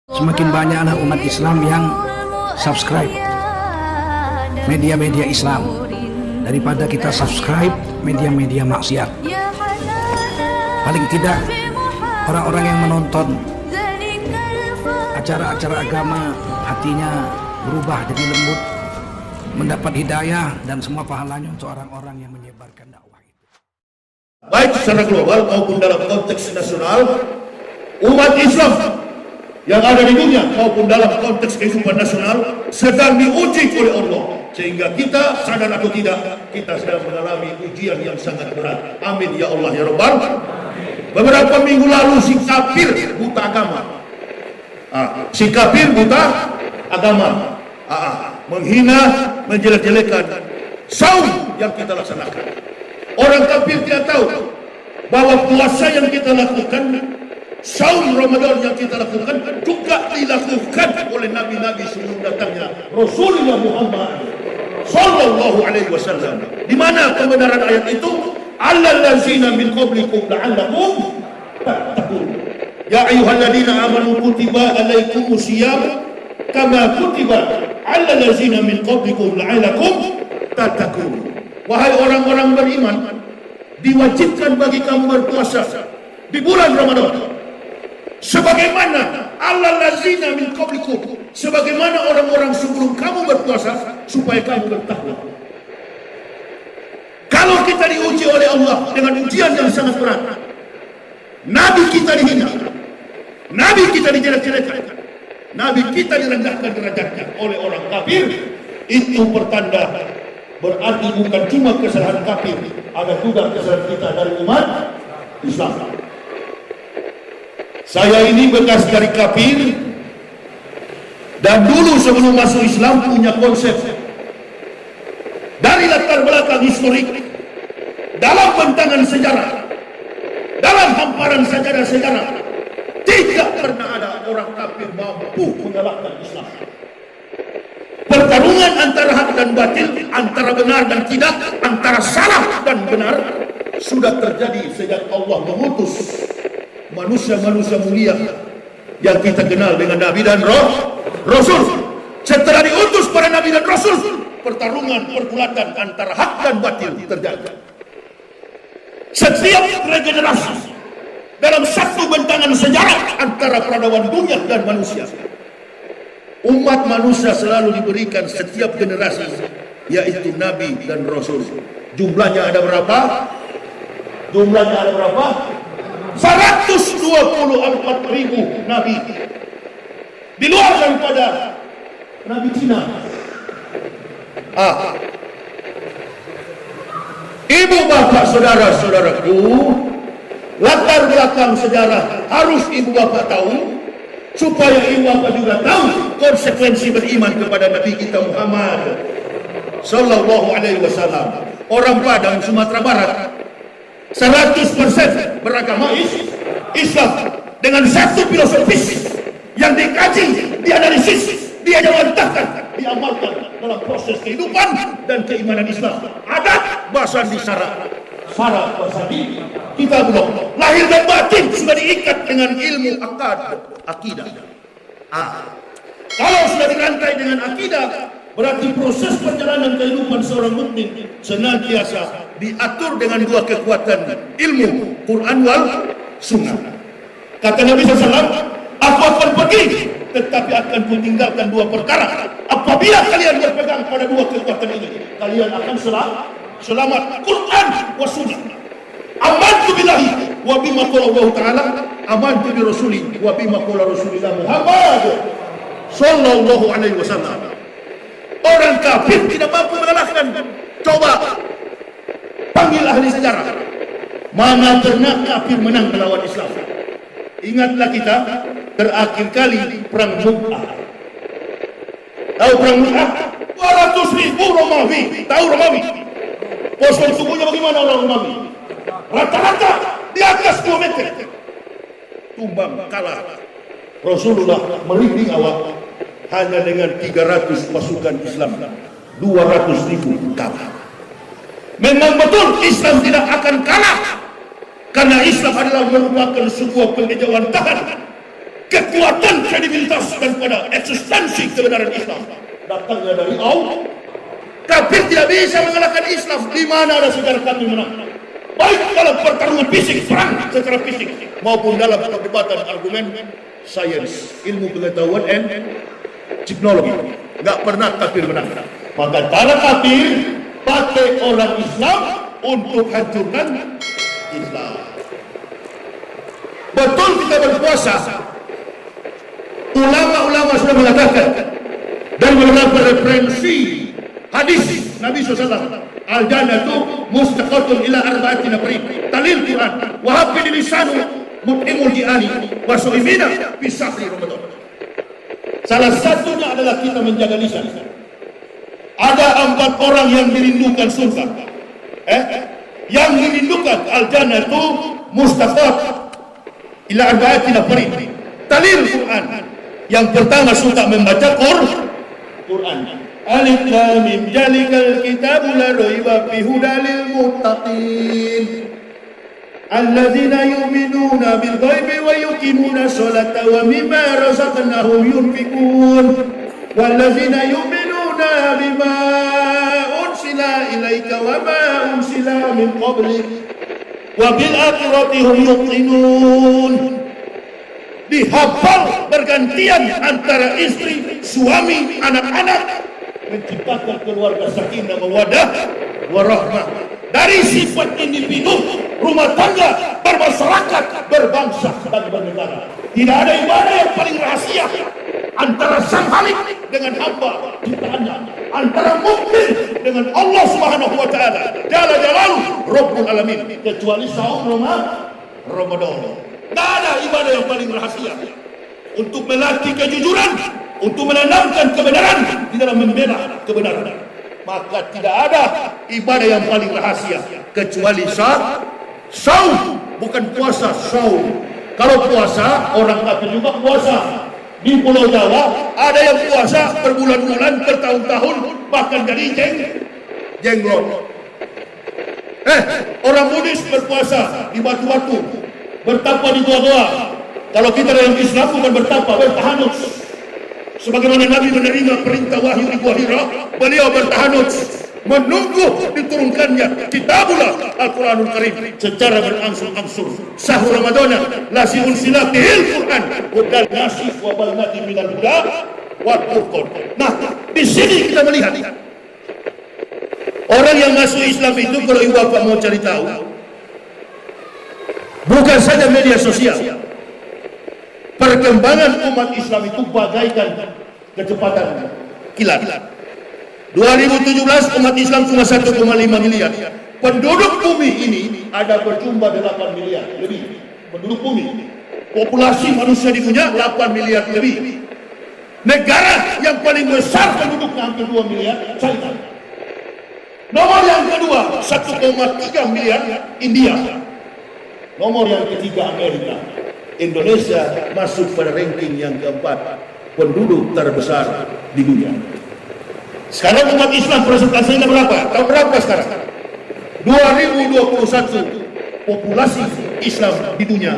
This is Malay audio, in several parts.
Semakin banyaklah umat Islam yang subscribe media-media Islam daripada kita subscribe media-media maksiat. Paling tidak orang-orang yang menonton acara-acara agama hatinya berubah jadi lembut, mendapat hidayah dan semua pahalanya untuk orang-orang yang menyebarkan dakwah itu. Baik secara global maupun dalam konteks nasional, umat Islam yang ada di dunia maupun dalam konteks kehidupan nasional sedang diuji oleh Allah, sehingga kita sadar atau tidak kita sedang mengalami ujian yang sangat berat. Amin ya Allah ya Rabbal. Beberapa minggu lalu si kafir buta agama, si kafir buta agama menghina, menjelek-jelekan saum yang kita laksanakan. Orang kafir tidak tahu bahwa puasa yang kita lakukan, saum Ramadan yang kita lakukan juga dilakukan oleh nabi-nabi sebelum datangnya Rasulullah Muhammad sallallahu alaihi wasallam. Di mana kebenaran ayat itu? Allazina min qablikum la'allakum tattaqun. Ya ayyuhalladzina amanu kutiba alaikumus syiyam kama kutiba allazina min qablikum la'allakum tattaqun. Wahai orang-orang beriman, diwajibkan bagi kamu berpuasa di bulan Ramadan sebagaimana allazina min qablikum, sebagaimana orang-orang sebelum kamu berpuasa, supaya kamu bertakwa. Kalau kita diuji oleh Allah dengan ujian yang sangat berat, nabi kita dihina, nabi kita dijelek-jelekan, nabi kita direndahkan derajatnya oleh orang kafir, itu pertanda berarti bukan cuma kesalahan kafir, ada juga kesalahan kita dari umat Islam. Saya ini bekas dari kafir, dan dulu sebelum masuk Islam punya konsep dari latar belakang historik, dalam bentangan sejarah, dalam hamparan sejarah-sejarah, tidak pernah ada orang kafir mampu mengalahkan Islam. Pertarungan antara hak dan batil, antara benar dan tidak, antara salah dan benar, sudah terjadi sejak Allah mengutus manusia-manusia mulia yang kita kenal dengan Nabi dan Rasul. Setelah diutus para Nabi dan Rasul, pertarungan pergulatan antara hak dan batil terjadi. Setiap regenerasi dalam satu bentangan sejarah antara peradaban dunia dan manusia, umat manusia selalu diberikan setiap generasi, yaitu Nabi dan Rasul. Jumlahnya ada berapa? 124.000 Nabi, di luar daripada Nabi Cina. Ibu bapak saudara-saudaraku, latar belakang sejarah harus ibu bapak tahu, supaya ibu bapak juga tahu konsekuensi beriman kepada Nabi kita Muhammad sallallahu alaihi wasallam. Orang Padang, Sumatera Barat 100% beragama Islam, dengan satu filosofis yang dikaji, dianalisis, diajawantahkan, diamalkan dalam proses kehidupan dan keimanan Islam. Adat bahasa di syarat bahasa di kitabullah, lahir dan batin sudah diikat dengan ilmu akidah. Kalau sudah dirantai dengan akidah, berarti proses perjalanan kehidupan seorang mukmin senantiasa diatur dengan dua kekuatan ilmu, Quran wal Sunnah. Kata Nabi SAW, aku akan pergi, tetapi akan kutinggalkan dua perkara. Apabila kalian berpegang pada dua kekuatan ini, kalian akan selamat. Quran wa Sunnah. Amantu billahi wa bima qala Allah Ta'ala, amantu bi rasuli wa bima qala Rasulullah Muhammad sallallahu alaihi wasallam. Orang kafir tidak mampu mengalahkan. Coba panggil ahli sejarah, mana pernah kafir menang melawan Islam? Ingatlah kita terakhir kali perang Mu'ah. Tahu perang Mu'ah? 200.000 Romawi. Tahu Romawi? Postur tubuhnya bagaimana orang Romawi? Rata-rata di atas 2 meter. Tumbang kalah. Rasulullah merinding awak hanya dengan 300 pasukan Islam, 200.000 kalah. Memang betul Islam tidak akan kalah, karena Islam adalah merupakan sebuah pengejawantahan kekuatan kredibilitas daripada eksistensi kebenaran Islam datangnya dari Allah. Kafir tidak bisa mengalahkan Islam. Di mana ada sejarah kafir menang? Baik dalam pertarungan fisik, perang secara fisik, maupun dalam perdebatan argumen sains, ilmu pengetahuan and teknologi. Enggak pernah kafir menang. Maka cara kafir pakai orang Islam untuk hancurkan Islam. Betul kita berpuasa. Ulama-ulama sudah mengatakan dan beberapa referensi hadis Nabi SAW, al-jannatu mustaqatun ila arba'ati nafrin, talil Quran wa hafid lisanu mut'imul di'ani wa su'imina fi sahri Ramadan. Salah satunya adalah kita menjaga lisan. Ada 4 orang yang dirindukan surga, yang dirindukan al-jannatu mustaqat ila arba'ati nafrin, talil Quran. Yang pertama suka membaca Quran. Alif lam mim zalikal kitabu la raiba fihi hudalil muttaqin alladzina yu'minuna bil ghaibi wa yuqimuna sholata wa mimma razaqnahum yunfiqun walladzina yu'minuna bima unsila ilaika wa ma unsila min qablik wa bil akhirati hum yuqinun. Dihafal bergantian antara istri, suami, anak-anak, menciptakan keluarga sakinah mawaddah warahmah. Dari sifat individu, rumah tangga, bermasyarakat, berbangsa dan bernegara. Tidak ada ibadah yang paling rahasia antara sang Khalik dengan hamba ciptaannya, antara mukmin dengan Allah Subhanahu wa taala, Jalla Jalaluhu, Rabbul Alamin, kecuali saum Ramadan. Tidak ada ibadah yang paling rahasia untuk melatih kejujuran, untuk menanamkan kebenaran di dalam membela kebenaran. Maka tidak ada ibadah yang paling rahasia kecuali saum, bukan puasa, saum. Kalau puasa, orang kafir juga puasa. Di Pulau Jawa ada yang puasa berbulan-bulan, bertahun-tahun, bahkan jadi jenglot. Orang Buddhis berpuasa di batu-batu, bertapa di goa-goa. Kalau kita dalam Islam bukan bertapa, bertahanut. Sebagaimana Nabi menerima perintah wahyu di Gua Hira, beliau bertahanut menunggu diturunkannya kitabullah Al-Quranul Karim secara berangsur-angsur. Sahur Ramadan lasi unsila bihil Quran udal nasif wa balnati minal huda wa furqan. Nah, di sini kita melihat orang yang masuk Islam itu, kalau ibu bapak mau cari tahu, bukan saja media sosial. Perkembangan umat Islam itu bagaikan kecepatan kilat. 2017 umat Islam cuma 1,5 miliar. Penduduk bumi ini ada berjumlah 8 miliar lebih. Penduduk bumi, populasi manusia di dunia 8 miliar lebih. Negara yang paling besar penduduknya hampir 2 miliar, China. Nomor yang kedua 1,3 miliar, India. Nomor yang ketiga Amerika. Indonesia masuk pada ranking yang keempat penduduk terbesar di dunia. Sekarang umat Islam presentasinya berapa? Tahu berapa sekarang? 2021 populasi Islam di dunia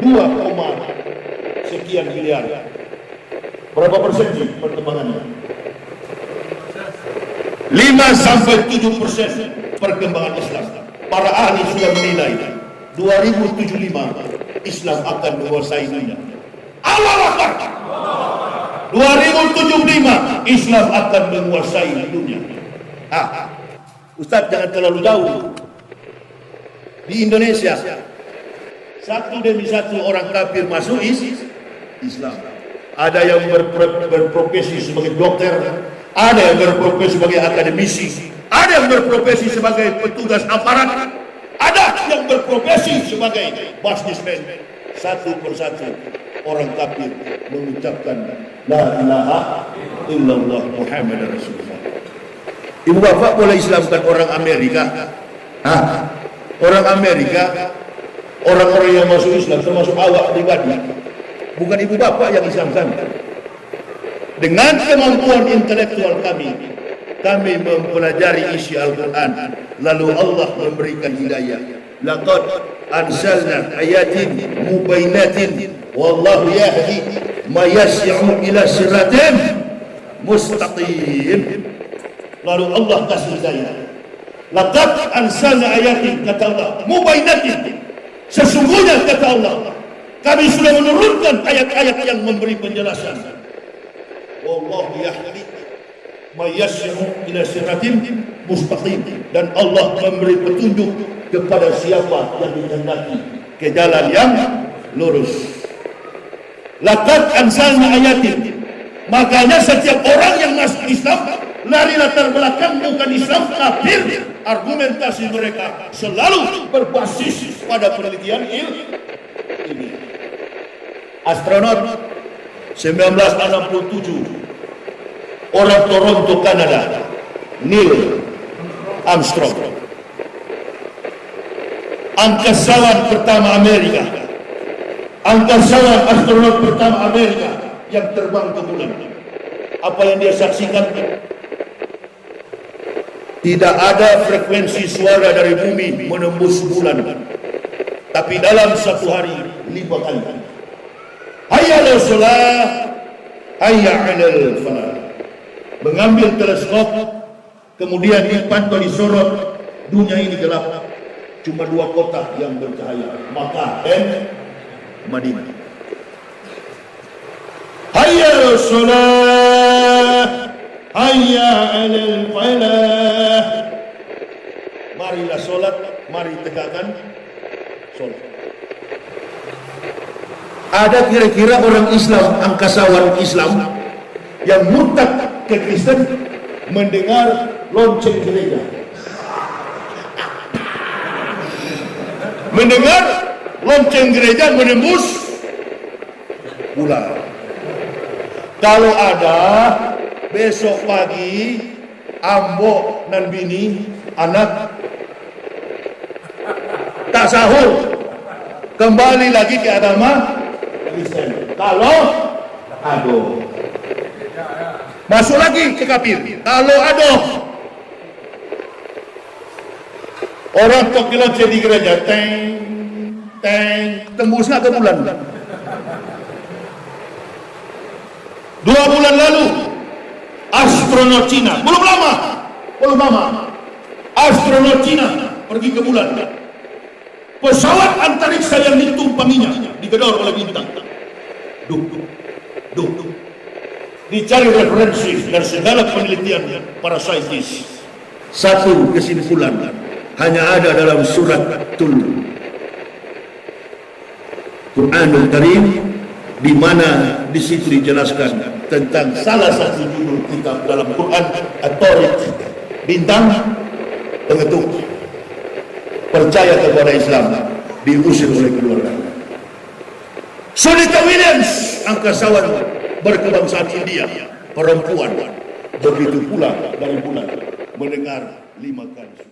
2, sekian miliar. Berapa persen sih perkembangannya? 5-7% perkembangan Islam. Para ahli sudah menilai 2075 Islam akan menguasai dunia. Allahu Akbar. 2075 Islam akan menguasai dunia. Ustaz jangan terlalu jauh. Di Indonesia satu demi satu orang kafir masuk Islam. Ada yang berprofesi sebagai dokter, ada yang berprofesi sebagai akademisi, ada yang berprofesi sebagai petugas aparat, ada yang berprofesi sebagai businessman. Satu persatu orang kafir mengucapkan la ilaha illallah Muhammad Rasulullah. Ibu bapak boleh Islamkan orang Amerika? Orang Amerika, orang-orang yang masuk Islam termasuk awak pribadi, bukan ibu bapak yang Islamkan. Dengan kemampuan intelektual kami mempelajari isi Al-Quran, lalu Allah memberikan hidayah. Laqad anzalna ayatin mubayyinatin wallahu yahdi may yas'u ila siratin mustaqim. Lalu Allah kasih hidayah. Laqad anzalna ayatin, kata Allah, mubayyinatin, sesungguhnya kata Allah, kami sudah menurunkan ayat-ayat yang memberi penjelasan. Wallahu yahdi may yas'u ila siratin mustaqim, dan Allah memberi petunjuk kepada siapa yang dikehendaki ke jalan yang lurus. Laqad anzalna ayatin, makanya setiap orang yang masuk Islam lari latar belakang bukan Islam, kafir, argumentasi mereka selalu berbasis pada penelitian ini. Astronot 1967, orang Toronto, Kanada, Neil Armstrong, angkasawan pertama Amerika, angkasawan astronot pertama Amerika yang terbang ke bulan. Apa yang dia saksikan? Tidak ada frekuensi suara dari bumi menembus bulan, tapi dalam satu hari 5 kali. Hayya 'alal shalah, hayya 'alal falah. Mengambil teleskop, kemudian dipantau, disorot, dunia ini gelap, cuma 2 kota yang bercahaya, Makkah dan Madinah. Hayya 'alal shalah, hayya 'alal falah. Marilah solat, mari tegakkan solat. Ada kira-kira orang Islam, angkasawan Islam yang murtad ke Kristen mendengar lonceng gereja, mendengar lonceng gereja menembus bulan. Kalau ada, besok pagi ambo dan bini anak tak sahur, kembali lagi ke agama Kristen. Kalau aduh, masuk lagi ke kafir. Kalau aduh, orang tok lonceng di gereja, teng teng, tembus nggak ke bulan? 2 bulan lalu astronot Cina, belum lama, astronot Cina pergi ke bulan. Pesawat antariksa yang ditumpanginya digedor oleh bintang. Dicari referensi dan segala penelitian para saintis. Satu kesimpulan hanya ada dalam suratul Quranul Karim, di mana di situ dijelaskan tentang salah satu judul kitab dalam Quran, At-Tariq, bintang pengetuk. Percaya kepada Islam, diusir oleh keluarga. Sunita Williams, angkasawan berkebangsaan India, perempuan, begitu pula dari bulan, mendengar 5 kali.